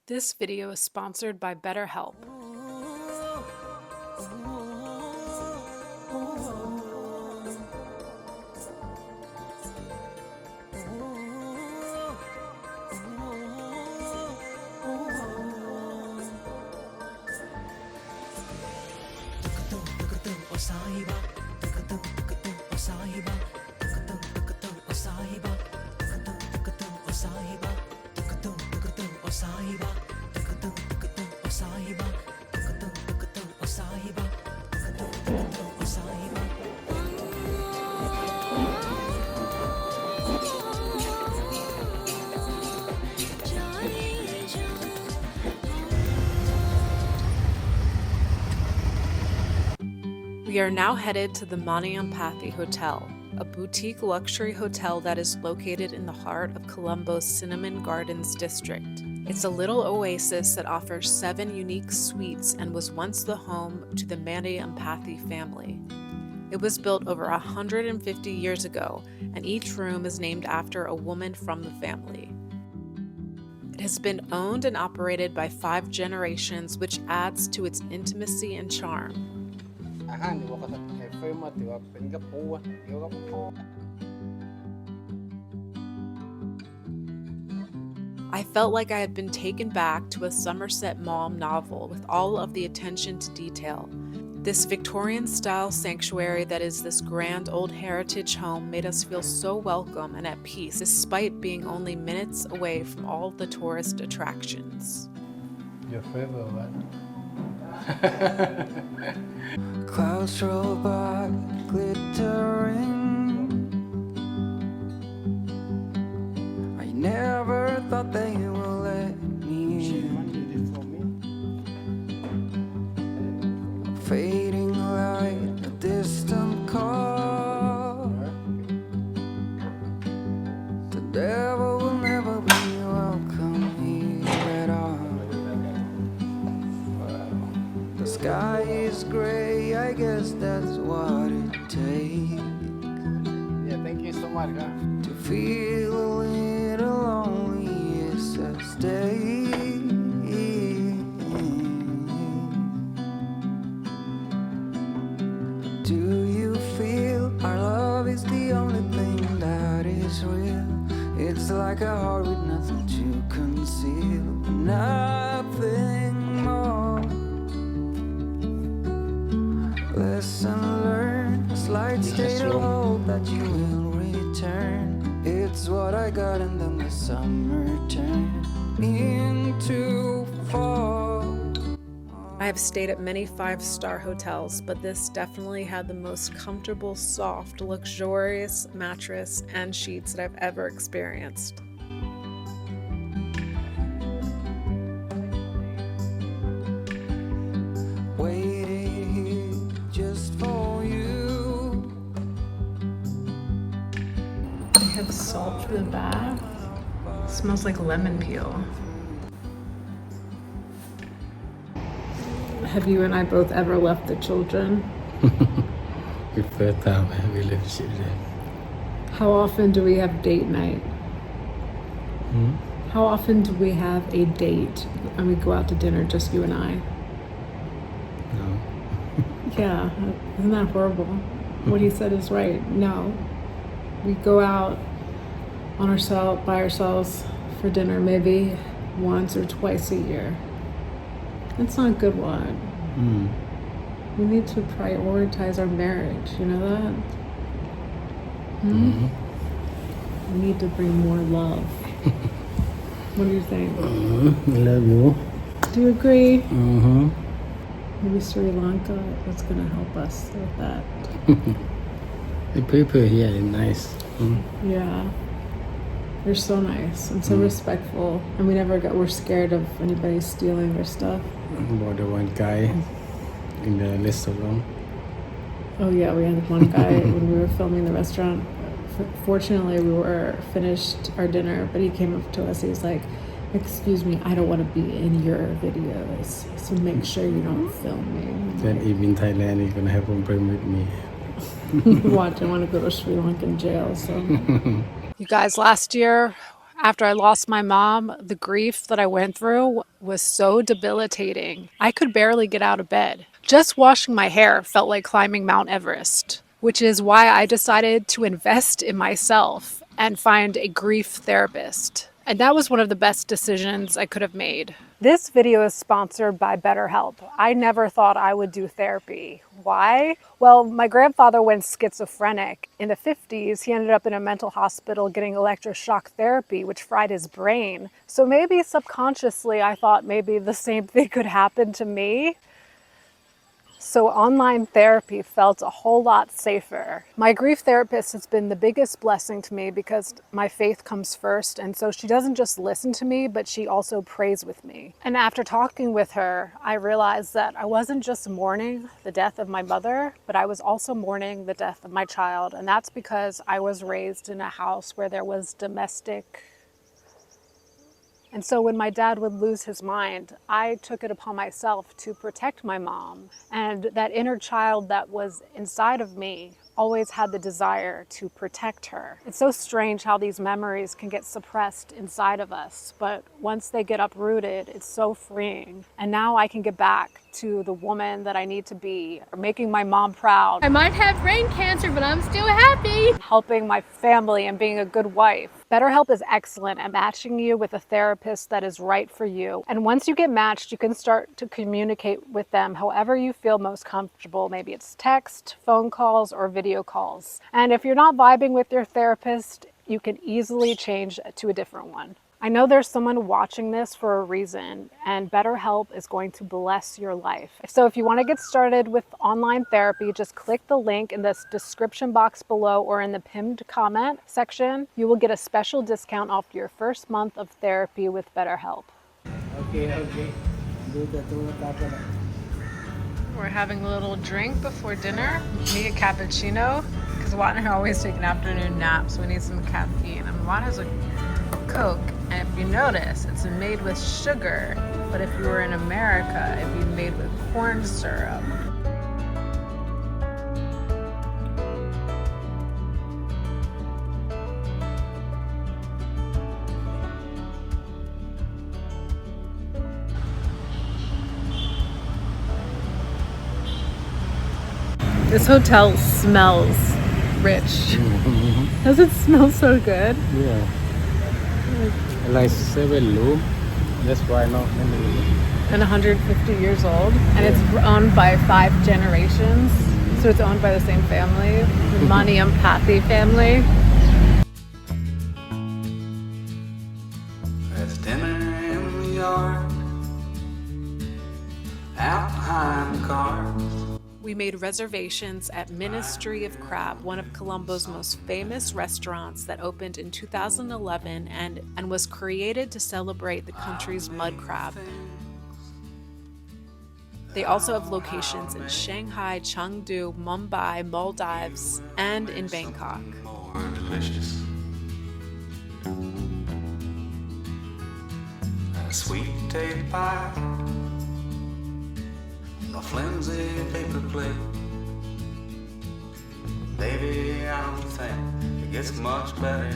This video is sponsored by BetterHelp. We are now headed to the Myanmar Hotel, a boutique luxury hotel that is located in the heart of Colombo's Cinnamon Gardens district. It's a little oasis that offers 7 unique suites and was once the home to the Nanny family. It was built over 150 years ago, and each room is named after a woman from the family. It has been owned and operated by 5 generations, which adds to its intimacy and charm. I felt like I had been taken back to a Somerset Maugham novel with all of the attention to detail. This Victorian-style sanctuary that is this grand old heritage home made us feel so welcome and at peace, despite being only minutes away from all the tourist attractions. Your favorite one? Clouds roll by, glittering. I never thought they would let me in. Fading light, a distant call. The devil will never be welcome here at all. The sky is gray, I guess that's what it takes. Yeah, thank you so much. To feel a little lonely is a stay. Do you feel our love is the only thing that is real? It's like a heart with nothing to conceal, nothing more. Lesson learned, a slight state of hope that you will return. It's what I got, and then the summer turned into fall. I have stayed at many 5-star hotels, but this definitely had the most comfortable, soft, luxurious mattress and sheets that I've ever experienced. Waited here just for you. They have salt for the bath. It smells like lemon peel. Have you and I both ever left the children? The first time we left children. How often do we have date night? How often do we have a date and we go out to dinner, just you and I? No. Yeah, isn't that horrible? What he said is right. No. We go out on ourselves, by ourselves for dinner maybe once or twice a year. That's not good, what? We need to prioritize our marriage, you know that? We need to bring more love. What do you think? I love you. Do you agree? Mm-hmm. Maybe Sri Lanka is going to help us with that. The people here is nice. Yeah. They're so nice and so respectful. And we're scared of anybody stealing their stuff. About the one guy in the restaurant. Oh yeah, we had one guy when we were filming the restaurant. Fortunately, we were finished our dinner, but he came up to us. He's like, "Excuse me, I don't want to be in your videos, so make sure you don't film me." Then if in Thailand, you're gonna have a problem with me. Watch, I want to go to Sri Lankan jail. So, you guys, last year After I lost my mom, the grief that I went through was so debilitating. I could barely get out of bed. Just washing my hair felt like climbing Mount Everest, which is why I decided to invest in myself and find a grief therapist. And that was one of the best decisions I could have made. This video is sponsored by BetterHelp. I never thought I would do therapy. Why? Well, my grandfather went schizophrenic. In the 50s, he ended up in a mental hospital getting electroshock therapy, which fried his brain. So maybe subconsciously, I thought maybe the same thing could happen to me. So online therapy felt a whole lot safer. My grief therapist has been the biggest blessing to me because my faith comes first, and so she doesn't just listen to me, but she also prays with me. And after talking with her, I realized that I wasn't just mourning the death of my mother, but I was also mourning the death of my child, and that's because I was raised in a house where there was domestic. And so when my dad would lose his mind, I took it upon myself to protect my mom. And that inner child that was inside of me always had the desire to protect her. It's so strange how these memories can get suppressed inside of us, but once they get uprooted, it's so freeing. And now I can get back to the woman that I need to be, or making my mom proud. I might have brain cancer, but I'm still happy. Helping my family and being a good wife. BetterHelp is excellent at matching you with a therapist that is right for you. And once you get matched, you can start to communicate with them however you feel most comfortable. Maybe it's text, phone calls, or video calls. And if you're not vibing with your therapist, you can easily change to a different one. I know there's someone watching this for a reason, and BetterHelp is going to bless your life. So if you want to get started with online therapy, just click the link in the description box below or in the pinned comment section. You will get a special discount off your first month of therapy with BetterHelp. Okay. We're having a little drink before dinner. Me a cappuccino, because Watt and I always take an afternoon nap, so we need some caffeine. And Watt has a Coke, and if you notice, it's made with sugar, but if you were in America, it'd be made with corn syrup. This hotel smells rich. Does it smell so good? Yeah. Like 7 room. That's why not. And 150 years old, and it's owned by 5 generations, so it's owned by the same family, the Nanny family. There's dinner in the yard, out behind the cars. We made reservations at Ministry of Crab, one of Colombo's most famous restaurants that opened in 2011 and was created to celebrate the country's mud crab. They also have locations in Shanghai, Chengdu, Mumbai, Maldives, and in Bangkok. More delicious. A sweet potato pie, a flimsy paper plate. Baby, I don't think it gets much better.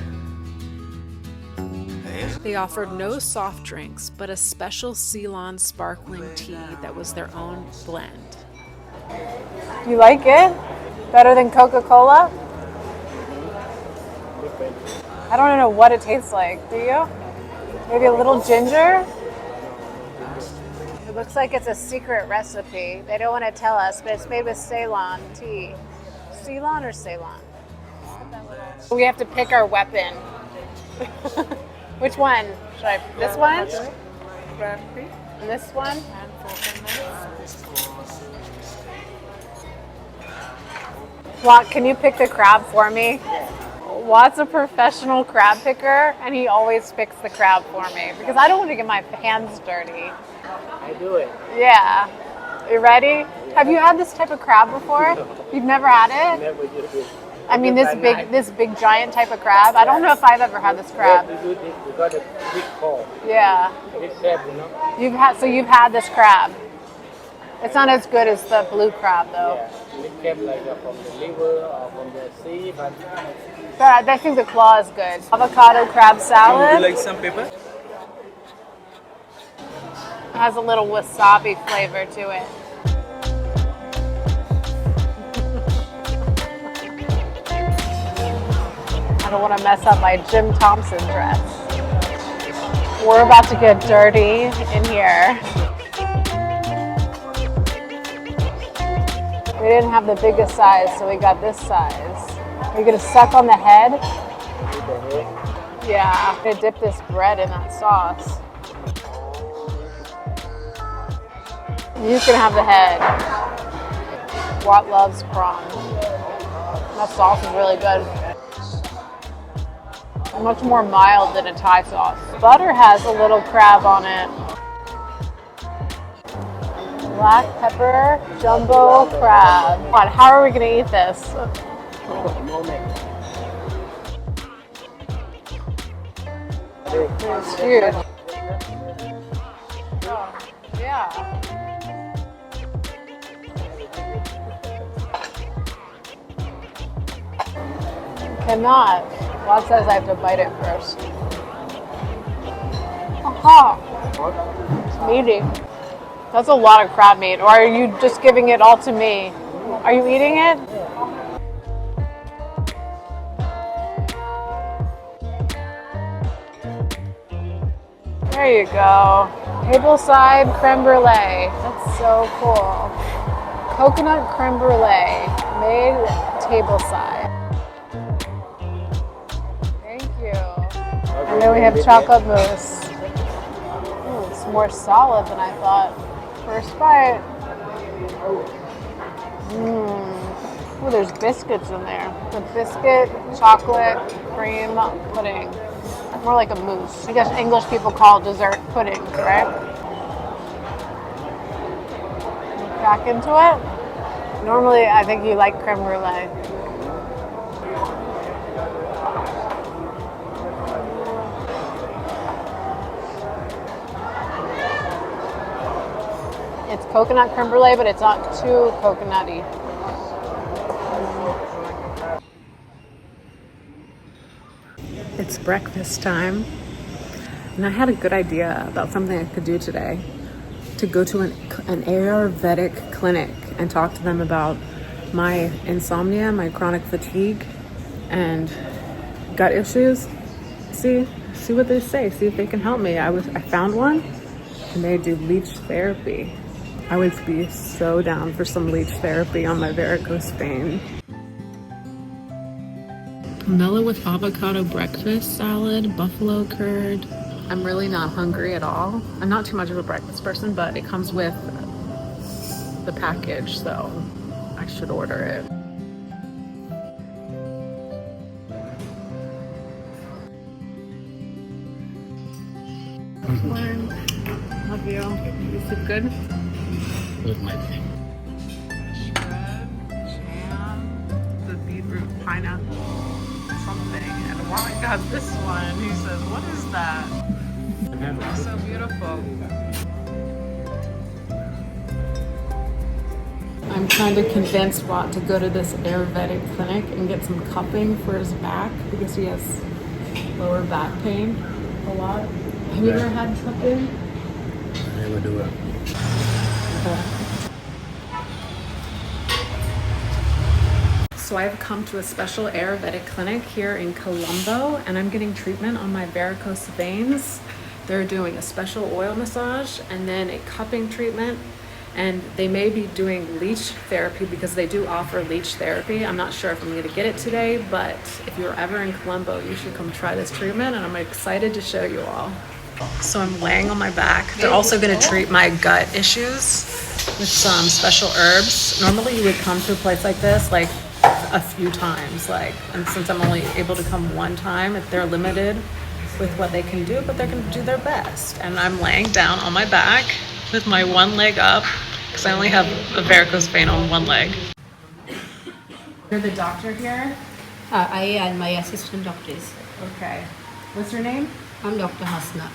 They offered no soft drinks, but a special Ceylon sparkling tea that was their own blend. You like it? Better than Coca-Cola? I don't know what it tastes like, do you? Maybe a little ginger? It looks like it's a secret recipe. They don't want to tell us, but it's made with Ceylon tea. Ceylon or Ceylon? We have to pick our weapon. Which one? Should I? This one? And this one? Watt, can you pick the crab for me? Watt's a professional crab picker, and he always picks the crab for me because I don't want to get my hands dirty. I do it. Yeah. You ready? Have you had this type of crab before? You've never had it? Never did it. I mean, this big giant type of crab. I don't know if I've ever had this crab. We got a big call. Yeah. Big crab, you know. You've had this crab. It's not as good as the blue crab though. Yeah, it came like from the liver or from the sea, but But I think the claw is good. Avocado crab salad. Would you like some pepper? It has a little wasabi flavor to it. I don't want to mess up my Jim Thompson dress. We're about to get dirty in here. We didn't have the biggest size, so we got this size. Are you gonna suck on the head? Yeah, I'm gonna dip this bread in that sauce. You can have the head. Watt loves prawn. That sauce is really good. Much more mild than a Thai sauce. Butter has a little crab on it. Black pepper jumbo crab. Come on, how are we gonna eat this? It's huge. Oh, yeah. Cannot. Rod says I have to bite it first. Aha! It's meaty. That's a lot of crab meat. Or are you just giving it all to me? Are you eating it? There you go. Tableside creme brulee. That's so cool. Coconut creme brulee made tableside. Thank you. And then we have chocolate mousse. Ooh, it's more solid than I thought. First bite. Ooh, there's biscuits in there. The biscuit, chocolate, cream pudding. More like a mousse. I guess English people call dessert pudding, right? Back into it. Normally, I think you like creme brulee. It's coconut creme brulee, but it's not too coconutty. It's breakfast time, and I had a good idea about something I could do today. To go to an Ayurvedic clinic and talk to them about my insomnia, my chronic fatigue, and gut issues. See what they say. See if they can help me. I found one, and they do leech therapy. I would be so down for some leech therapy on my varicose vein. Pomelo with avocado breakfast salad, buffalo curd. I'm really not hungry at all. I'm not too much of a breakfast person, but it comes with the package, so I should order it. Love you. You sleep good? with my thing. Shred, jam, the beetroot pineapple something, and Wally got this one. He says, "What is that?" It's so beautiful. I'm trying to convince Watt to go to this Ayurvedic clinic and get some cupping for his back because he has lower back pain a lot. Have you ever had cupping? I never do it. So I've come to a special Ayurvedic clinic here in Colombo, and I'm getting treatment on my varicose veins. They're doing a special oil massage and then a cupping treatment, and they may be doing leech therapy because they do offer leech therapy. I'm not sure if I'm going to get it today, but if you're ever in Colombo, you should come try this treatment, and I'm excited to show you all. So I'm laying on my back. They're also going to treat my gut issues with some special herbs. Normally you would come to a place like this like a few times, and since I'm only able to come one time, if they're limited with what they can do, but they're going to do their best. And I'm laying down on my back with my one leg up because I only have a varicose vein on one leg. You're the doctor here? I and my assistant doctors. Okay. What's your name? I'm Dr. Hasna.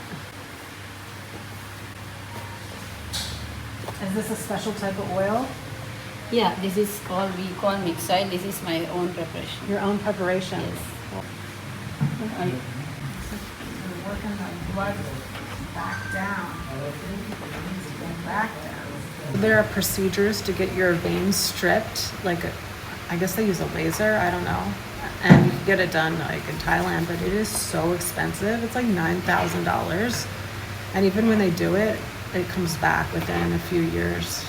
Is this a special type of oil? Yeah, this is called, we call mixed oil. This is my own preparation. Your own preparation? Yes. You're working the blood back down. Back down. There are procedures to get your veins stripped, like I guess they use a laser, I don't know. And you can get it done like in Thailand, but it is so expensive. It's like $9,000. And even when they do it, it comes back within a few years.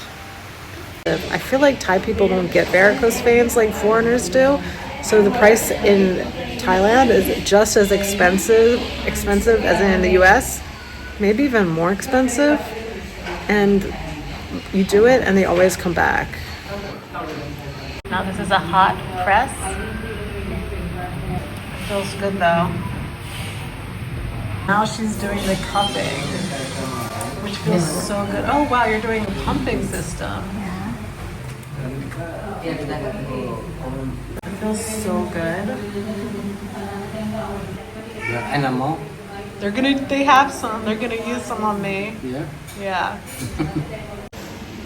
I feel like Thai people don't get varicose veins like foreigners do. So the price in Thailand is just as expensive as in the US, maybe even more expensive. And you do it and they always come back. Now this is a hot press. Feels good though. Now she's doing the cupping, which feels so good. Oh wow, you're doing a pumping system. It feels so good. The animal. They have some. They're gonna use some on me. Yeah. Yeah.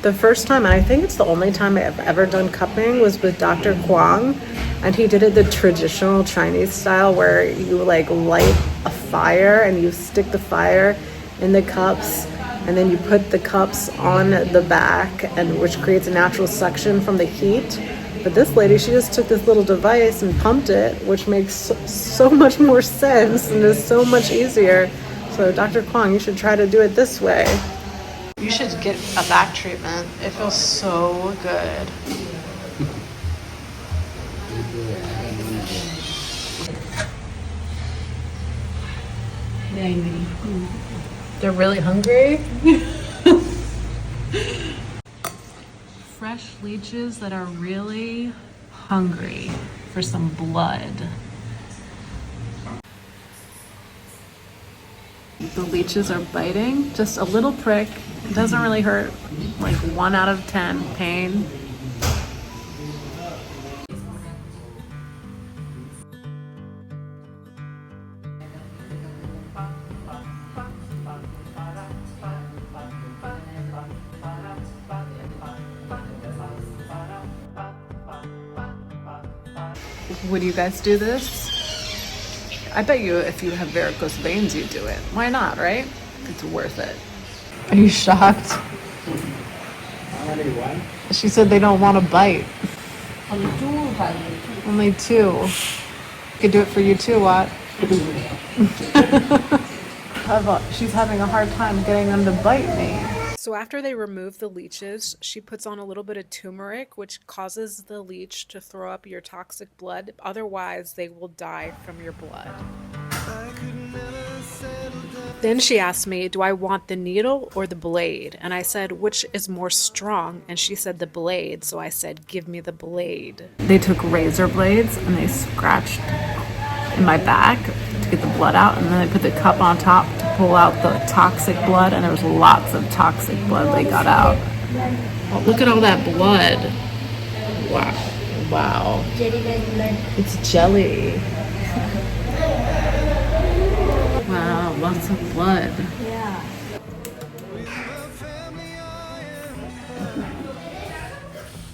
The first time, and I think it's the only time I've ever done cupping, was with Dr. Kwang. And he did it the traditional Chinese style where you like light a fire and you stick the fire in the cups and then you put the cups on the back, and which creates a natural suction from the heat. But this lady, she just took this little device and pumped it, which makes so much more sense and is so much easier. So Dr. Kwang, you should try to do it this way. You should get a back treatment. It feels so good. They're really hungry. Fresh leeches that are really hungry for some blood. The leeches are biting, just a little prick. It doesn't really hurt, like 1 out of 10 pain. Would you guys do this? I bet you if you have varicose veins, you do it. Why not, right? It's worth it. Are you shocked? Only one. She said they don't want to bite. Only 2 by Only 2. Could do it for you too, what? She's having a hard time getting them to bite me. So after they remove the leeches, she puts on a little bit of turmeric, which causes the leech to throw up your toxic blood. Otherwise, they will die from your blood. Then she asked me, do I want the needle or the blade? And I said, which is more strong? And she said the blade. So I said, give me the blade. They took razor blades and they scratched in my back to get the blood out. And then they put the cup on top to pull out the toxic blood. And there was lots of toxic blood they got out. Oh, look at all that blood. Wow. Wow. It's jelly. Wow, lots of blood. Yeah.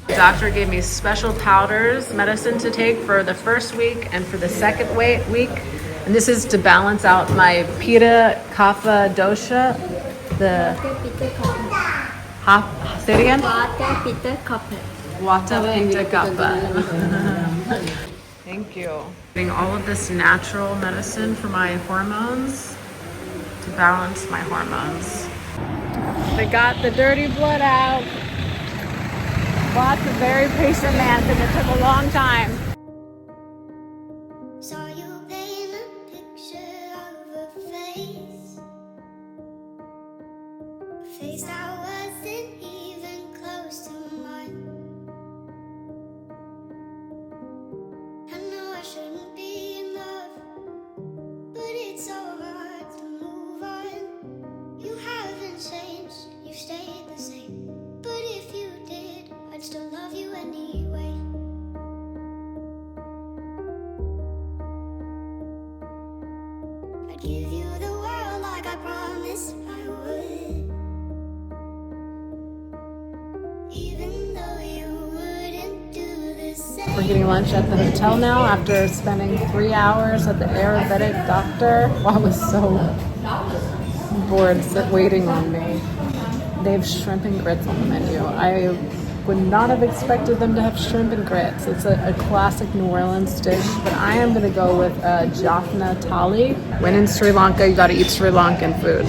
The doctor gave me special powders, medicine to take for the first week and for the second week. And this is to balance out my Pitta Kapha dosha. Say it again? Vata, Pitta, Kapha. Vata, Pitta, Kapha. Thank you. Getting all of this natural medicine for my hormones to balance my hormones. They got the dirty blood out. Lots of very patient man, and it took a long time. Saw you paint a picture of a face that wasn't even close to mine. I know I shouldn't be in love, but it's so hard to move on. You haven't changed, you stayed the same. But if you did, I'd still love you anyway. I'd give you the world like I promised I would. getting lunch at the hotel now after spending 3 hours at the Ayurvedic doctor. I was so bored waiting on me. They have shrimp and grits on the menu. I would not have expected them to have shrimp and grits. It's a classic New Orleans dish, but I am going to go with Jaffna thali. When in Sri Lanka, you got to eat Sri Lankan food.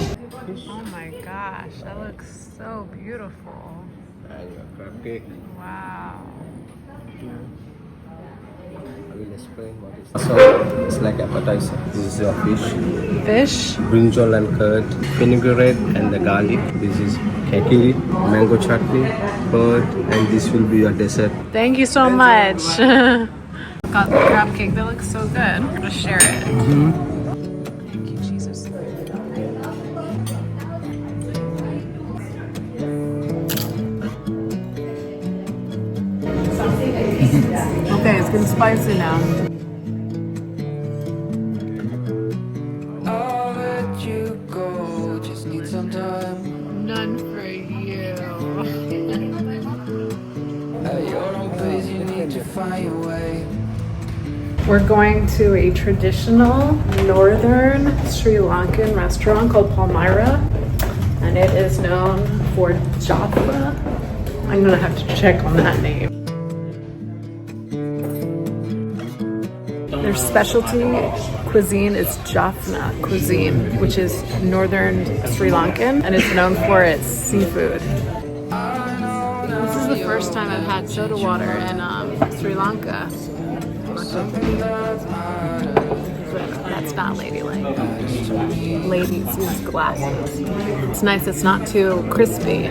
Oh my gosh, that looks so beautiful. And your crab cake. Wow. I will explain what is. So it's like appetizer. This is your fish. Fish? Brinjal and curd, vinaigrette and the garlic. This is kekiri, mango chutney, curd, and this will be your dessert. Thank you so much. Got the crab cake that looks so good. I'm gonna share it. Thank you, Jesus. Okay, it's getting spicy now. I'll let you go, just need some time. None for you. At your own pace, you need to find your way. We're going to a traditional northern Sri Lankan restaurant called Palmyra, and it is known for Jaffa. I'm gonna have to check on that name. Their specialty cuisine is Jaffna cuisine, which is northern Sri Lankan, and it's known for its seafood. This is the first time I've had soda water in Sri Lanka. That's not ladylike. Ladies use glasses. It's nice, it's not too crispy.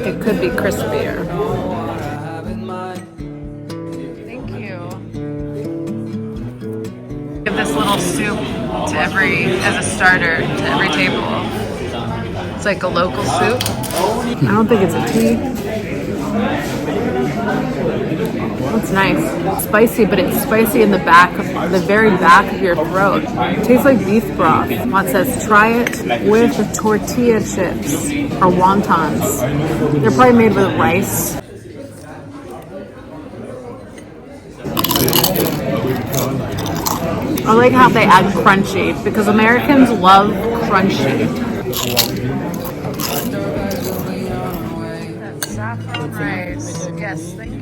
It could be crispier. Thank you. Give this little soup to as a starter to every table. It's like a local soup. I don't think it's a tea. It's nice. Spicy, but it's spicy in the very back of your throat. It tastes like beef broth. It says try it with tortilla chips or wontons. They're probably made with rice. I like how they add crunchy because Americans love crunchy. That's saffron rice. Yes, thank you.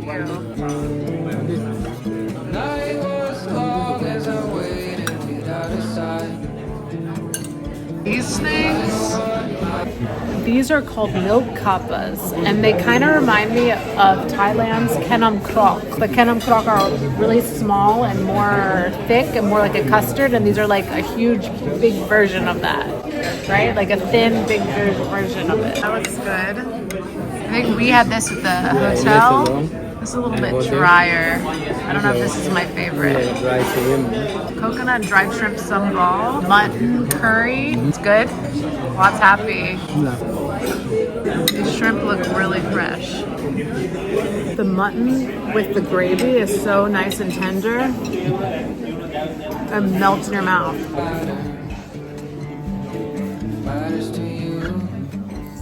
Night was long as I waited without a sign. These things, these are called milk kappas, and they kind of remind me of Thailand's kenam krok. The kenam krok are really small and more thick and more like a custard, and these are like a huge, big version of that, right? Like a thin, big version of it. That looks good. I think we had this at the hotel. This is a little bit drier. I don't know if this is my favorite. Coconut dried shrimp sambal, mutton curry. It's good. Lots happy. These shrimp look really fresh. The mutton with the gravy is so nice and tender. It melts in your mouth.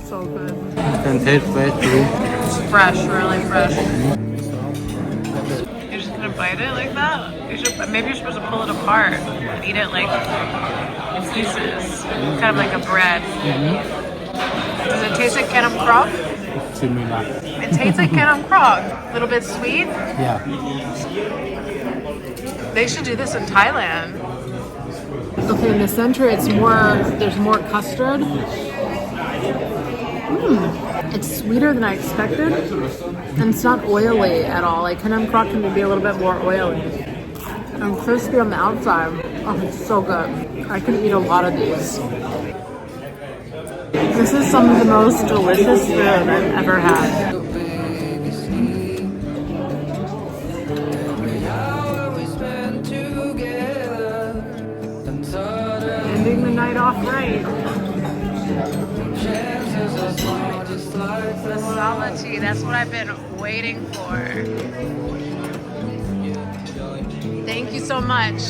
So good. And taste fresh too. It's fresh, really fresh. You're just gonna bite it like that? Maybe you're supposed to pull it apart and eat it like in pieces, kind of like a bread. Does it taste like kenam krok? Similar. It tastes like kenam krok. A little bit sweet. Yeah. They should do this in Thailand. Okay, in the center, there's more custard. It's sweeter than I expected, and it's not oily at all. Like kenam krok can be a little bit more oily. And crispy on the outside. Oh, it's so good. I could eat a lot of these. This is some of the most delicious food I've ever had. Ending the night off right. The solitude, that's what I've been waiting for. Thank you so much.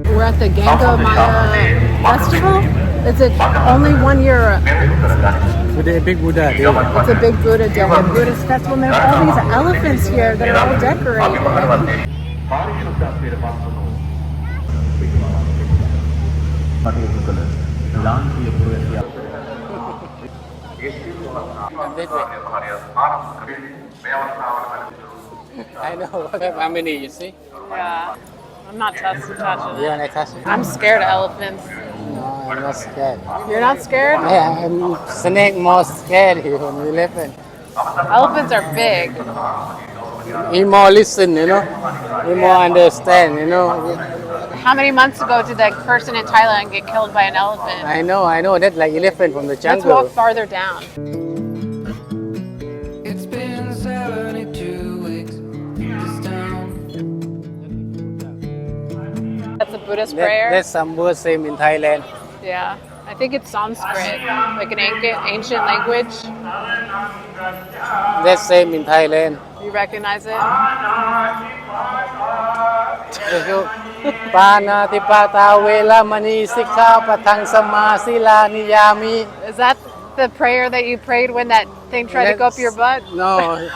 We're at the Ganga Maya festival. Is it only 1 year? With a big Buddha. It's a big Buddha day, a Buddhist festival. And there are all these elephants here that are all decorated. I know. How many you see? Yeah, I'm not touching You it. wanna touch it? I'm scared of elephants. No, I'm not scared. You're not scared? Yeah, I'm snake more scared here than elephant. Elephants are big. He more listen, you know. He more understand, you know. How many months ago did that person in Thailand get killed by an elephant? I know. That's like elephant from the Let's jungle. walk farther down. It's been 72 weeks this town. That's a Buddhist prayer. That's some word same in Thailand. Yeah, I think it's Sanskrit, like an ancient language. That's same in Thailand. You recognize it? Panati pata vela mani sikha patang sama sila niyami. Is that the prayer that you prayed when that thing tried to go up your butt? No.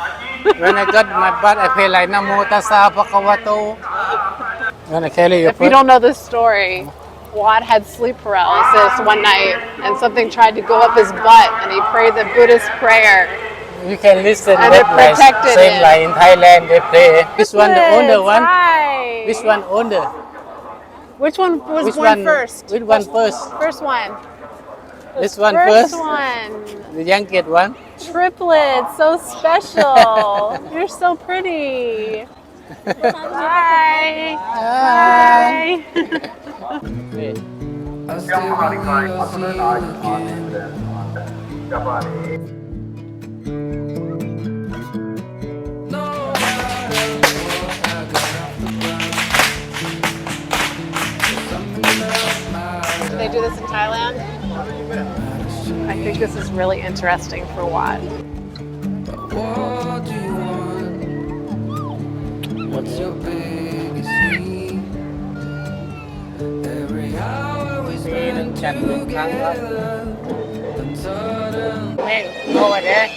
When I got my butt, I feel like Namo tassa bhagavato. When I carry your If you don't know this story, Wat had sleep paralysis one night and something tried to go up his butt and he prayed the Buddhist prayer. You can listen. And it protected same him. like in Thailand they play. This one the older one. Right. This one older. Which one was Which born one first? Which one first? First one. This one First first. one. The youngest one. Triplets, so special. You're so pretty. Bye. Bye. Okay. I still no matter what I got off the ground. Something about my Do they do this in Thailand? I think this is really interesting for Wat. What do you want? What's your biggest need? Every hour we spend together until then. Hey, over there.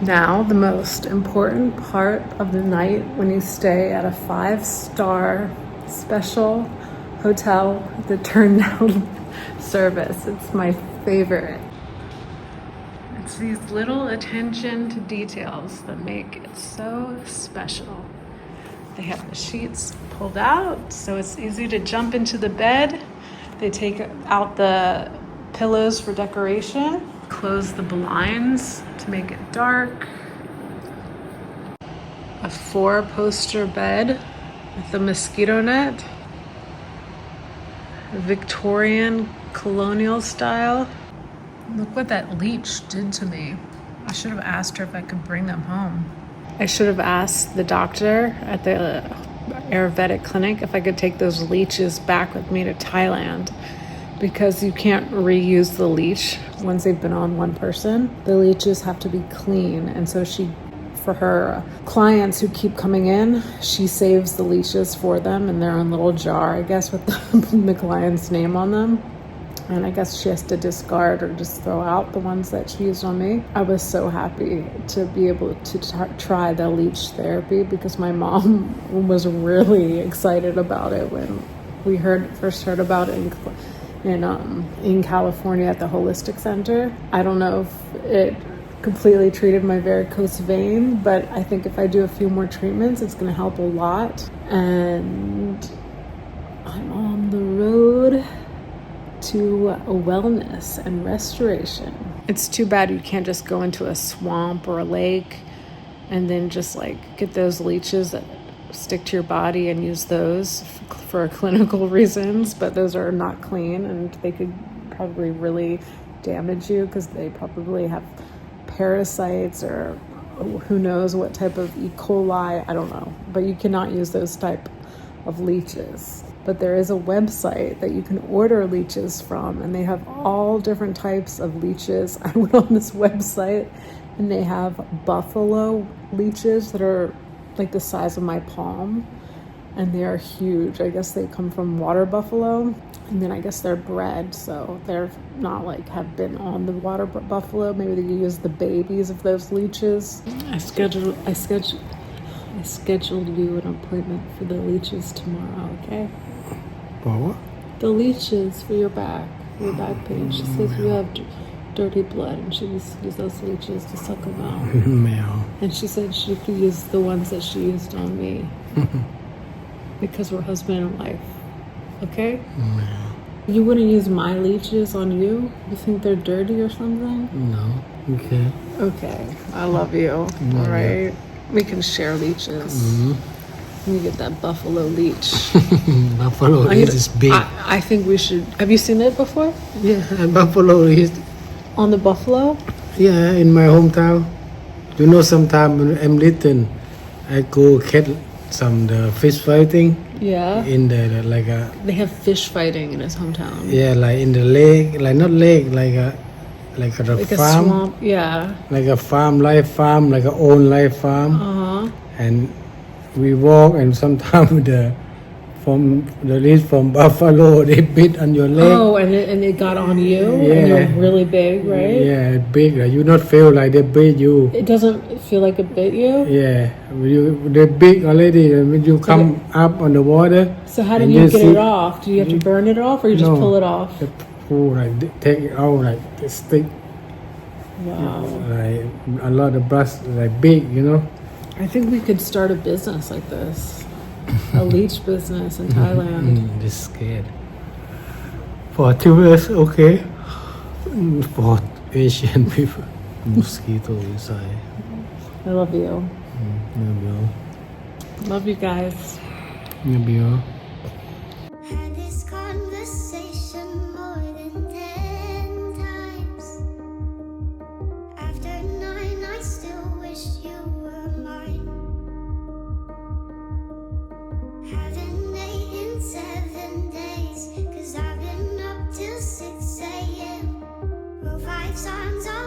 Now, the most important part of the night when you stay at a 5-star special hotel, the turn down service. It's my favorite. It's these little attention to details that make it so special. They have the sheets pulled out, so it's easy to jump into the bed. They take out the pillows for decoration, close the blinds to make it dark. a 4-poster bed with a mosquito net. Victorian colonial style. Look what that leech did to me. I should have asked her if I could bring them home. I should have asked the doctor at the Ayurvedic clinic if I could take those leeches back with me to Thailand, because you can't reuse the leech once they've been on one person. The leeches have to be clean, and so for her clients who keep coming in, she saves the leeches for them in their own little jar, I guess, with the client's name on them. And I guess she has to discard or just throw out the ones that she used on me. I was so happy to be able to try the leech therapy, because my mom was really excited about it when we first heard about it in California at the Holistic Center. I don't know if it completely treated my varicose vein, but I think if I do a few more treatments, it's going to help a lot. And I'm on the road to a wellness and restoration. It's too bad you can't just go into a swamp or a lake and then just like get those leeches that stick to your body and use those for clinical reasons, but those are not clean and they could probably really damage you, because they probably have parasites or who knows what type of E. coli, I don't know, but you cannot use those type of leeches. But there is a website that you can order leeches from, and they have all different types of leeches. I went on this website and they have buffalo leeches that are like the size of my palm, and they are huge. I guess they come from water buffalo, and then I guess they're bred, so they're not like have been on the water buffalo. Maybe they use the babies of those leeches. I scheduled you an appointment for the leeches tomorrow, okay? For what? The leeches for your back pain. She says you have dirty blood, and she used to use those leeches to suck them out. Meow. And she said she could use the ones that she used on me because we're husband and wife. Okay? Meow. You wouldn't use my leeches on you? You think they're dirty or something? No. Okay. Okay. I love you. All right. We can share leeches. Mm-hmm. Let me get that buffalo leech. Buffalo is big. I think we should. Have you seen it before? Yeah, and buffalo is. On the buffalo? Yeah, in my hometown. You know, sometimes when I'm little, I go catch the fish fighting. Yeah. In the like a. They have fish fighting in his hometown. Yeah, like in the lake, like not lake, like a farm. A swamp. Yeah. Like a farm, live farm, like a own live farm. And we walk, and sometimes the leaves from buffalo, they bit on your leg. Oh, and it got on you? Yeah. And you're really big, right? Yeah, big. You not feel like they bit you. It doesn't feel like it bit you? Yeah, they're big already. When you come up on the water. So how do you get it off? Do you have to burn it off, or you just pull it off? They pull, like, take it out, like the stick. Wow. Like a lot of brass, like big, you know. I think we could start a business like this. A leech business in Thailand. Just scared. For tourists, okay. For Asian people, mosquito inside. I love you. Love you. Love you guys. Love you. Had this conversation more than 10 times. After 9, I still wish you